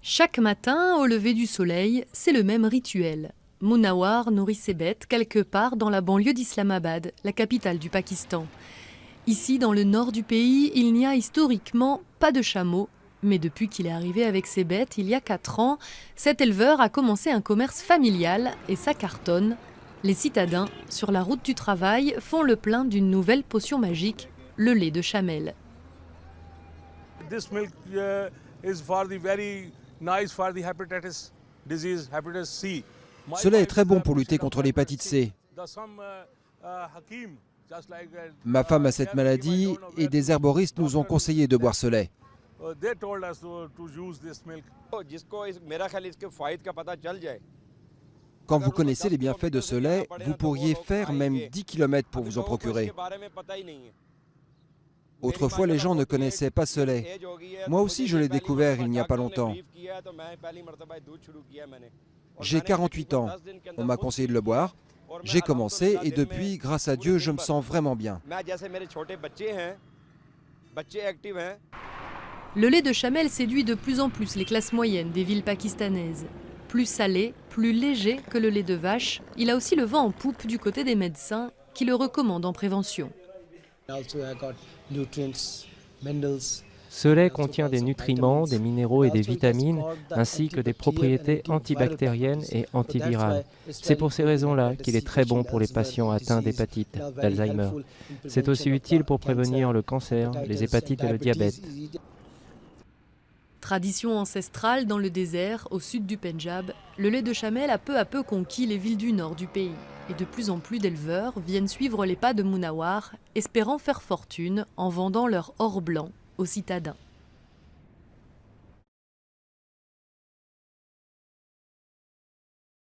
Chaque matin, au lever du soleil, c'est le même rituel. Munawar nourrit ses bêtes quelque part dans la banlieue d'Islamabad, la capitale du Pakistan. Ici, dans le nord du pays, il n'y a historiquement pas de chameaux. Mais depuis qu'il est arrivé avec ses bêtes, il y a 4 ans, cet éleveur a commencé un commerce familial et ça cartonne. Les citadins, sur la route du travail, font le plein d'une nouvelle potion magique, le lait de chamel. This milk is very nice for the hepatitis disease, hepatitis C. Ce lait est très bon pour lutter contre l'hépatite C. Ma femme a cette maladie et des herboristes nous ont conseillé de boire ce lait. Quand vous connaissez les bienfaits de ce lait, vous pourriez faire même 10 km pour vous en procurer. Autrefois, les gens ne connaissaient pas ce lait. Moi aussi, je l'ai découvert il n'y a pas longtemps. J'ai 48 ans. On m'a conseillé de le boire. J'ai commencé et depuis, grâce à Dieu, je me sens vraiment bien. Le lait de chamel séduit de plus en plus les classes moyennes des villes pakistanaises. Plus salé, plus léger que le lait de vache, il a aussi le vent en poupe du côté des médecins qui le recommandent en prévention. Ce lait contient des nutriments, des minéraux et des vitamines, ainsi que des propriétés antibactériennes et antivirales. C'est pour ces raisons-là qu'il est très bon pour les patients atteints d'hépatite, d'Alzheimer. C'est aussi utile pour prévenir le cancer, les hépatites et le diabète. Tradition ancestrale dans le désert, au sud du Pendjab, le lait de chamel a peu à peu conquis les villes du nord du pays. Et de plus en plus d'éleveurs viennent suivre les pas de Munawar, espérant faire fortune en vendant leur or blanc aux citadins.